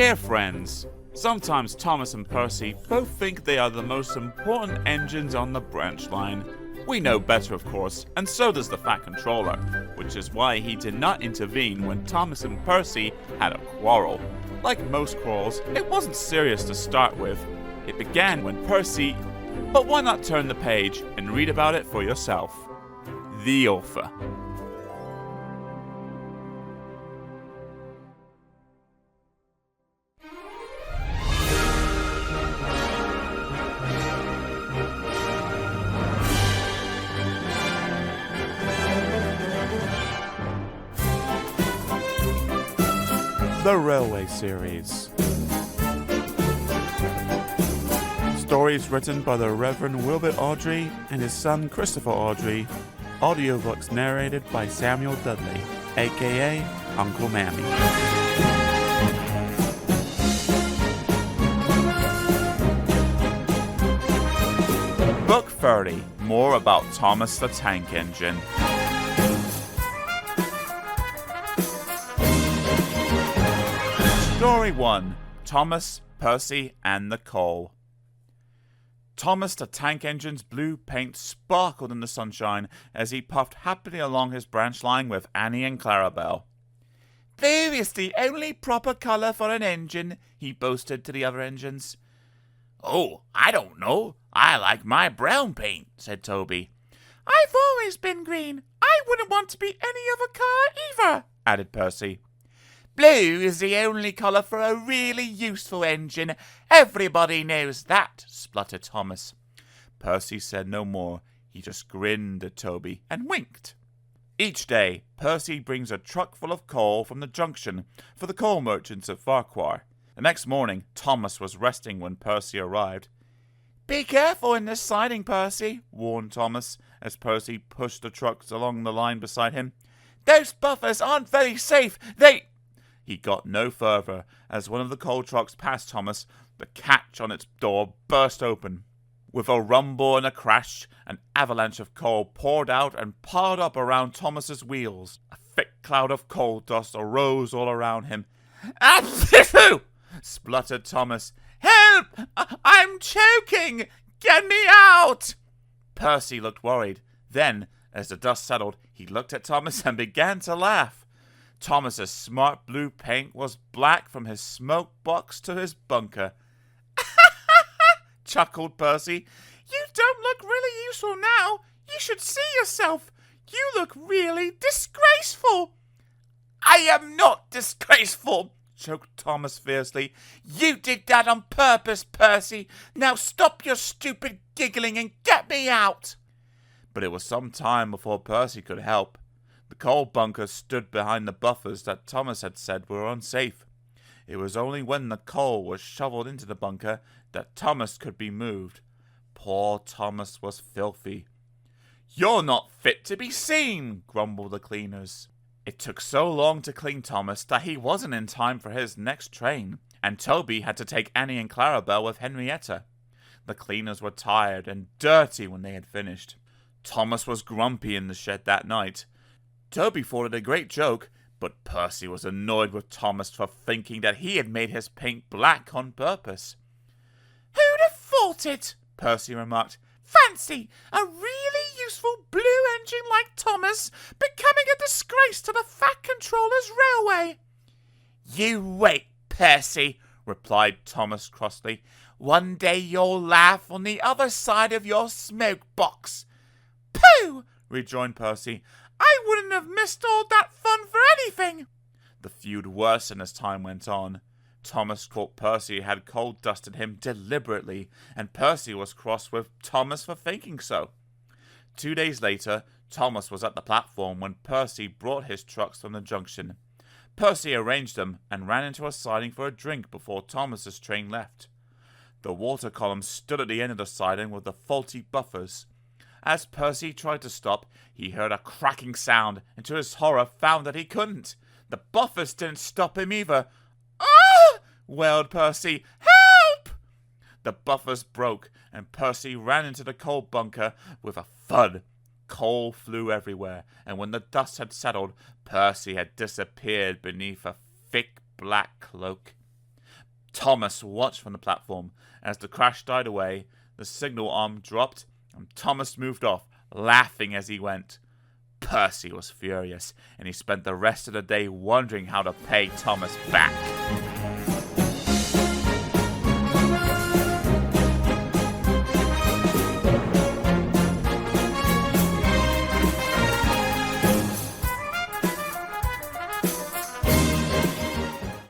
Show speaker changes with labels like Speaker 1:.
Speaker 1: Dear friends, sometimes Thomas and Percy both think they are the most important engines on the branch line. We know better, of course, and so does the Fat Controller, which is why he did not intervene when Thomas and Percy had a quarrel. Like most quarrels, it wasn't serious to start with. It began when Percy... But why not turn the page and read about it for yourself? The author. The Railway Series. Stories written by the Reverend Wilbert Awdry and his son Christopher Awdry. Audiobooks narrated by Samuel Dudley, aka Uncle Mammy. Book 30. More about Thomas the Tank Engine. Story 1. Thomas, Percy, and the Coal. Thomas the Tank Engine's blue paint sparkled in the sunshine as he puffed happily along his branch line with Annie and Clarabelle. "Blue is the only proper colour for an engine," he boasted to the other engines. "Oh, I don't know. I like my brown paint," said Toby. "I've always been green. I wouldn't want to be any other colour either," added Percy. "Blue is the only colour for a really useful engine. Everybody knows that," spluttered Thomas. Percy said no more. He just grinned at Toby and winked. Each day, Percy brings a truck full of coal from the junction for the coal merchants at Farquhar. The next morning, Thomas was resting when Percy arrived. "Be careful in this siding, Percy," warned Thomas as Percy pushed the trucks along the line beside him. "Those buffers aren't very safe. He got no further. As one of the coal trucks passed Thomas, the catch on its door burst open. With a rumble and a crash, an avalanche of coal poured out and piled up around Thomas's wheels. A thick cloud of coal dust arose all around him. "Achoo!" spluttered Thomas. "Help! I'm choking! Get me out!" Percy looked worried. Then, as the dust settled, he looked at Thomas and began to laugh. Thomas's smart blue paint was black from his smoke box to his bunker. chuckled Percy. "You don't look really useful now. You should see yourself. You look really disgraceful." "I am not disgraceful," choked Thomas fiercely. "You did that on purpose, Percy. Now stop your stupid giggling and get me out." But it was some time before Percy could help. The coal bunker stood behind the buffers that Thomas had said were unsafe. It was only when the coal was shoveled into the bunker that Thomas could be moved. Poor Thomas was filthy. "You're not fit to be seen," grumbled the cleaners. It took so long to clean Thomas that he wasn't in time for his next train, and Toby had to take Annie and Clarabelle with Henrietta. The cleaners were tired and dirty when they had finished. Thomas was grumpy in the shed that night. Toby thought it a great joke, but Percy was annoyed with Thomas for thinking that he had made his paint black on purpose. "Who'd have thought it?" Percy remarked. "Fancy a really useful blue engine like Thomas becoming a disgrace to the Fat Controller's railway." "You wait, Percy," replied Thomas crossly. "One day you'll laugh on the other side of your smoke box." "Pooh!" rejoined Percy. "I wouldn't have missed all that fun for anything." The feud worsened as time went on. Thomas thought Percy had coal dusted him deliberately, and Percy was cross with Thomas for thinking so. 2 days later, Thomas was at the platform when Percy brought his trucks from the junction. Percy arranged them and ran into a siding for a drink before Thomas's train left. The water column stood at the end of the siding with the faulty buffers. As Percy tried to stop, he heard a cracking sound, and to his horror found that he couldn't. The buffers didn't stop him either. "Ah!" wailed Percy. "Help!" The buffers broke, and Percy ran into the coal bunker with a thud. Coal flew everywhere, and when the dust had settled, Percy had disappeared beneath a thick black cloak. Thomas watched from the platform. As the crash died away, the signal arm dropped, and Thomas moved off, laughing as he went. Percy was furious, and he spent the rest of the day wondering how to pay Thomas back.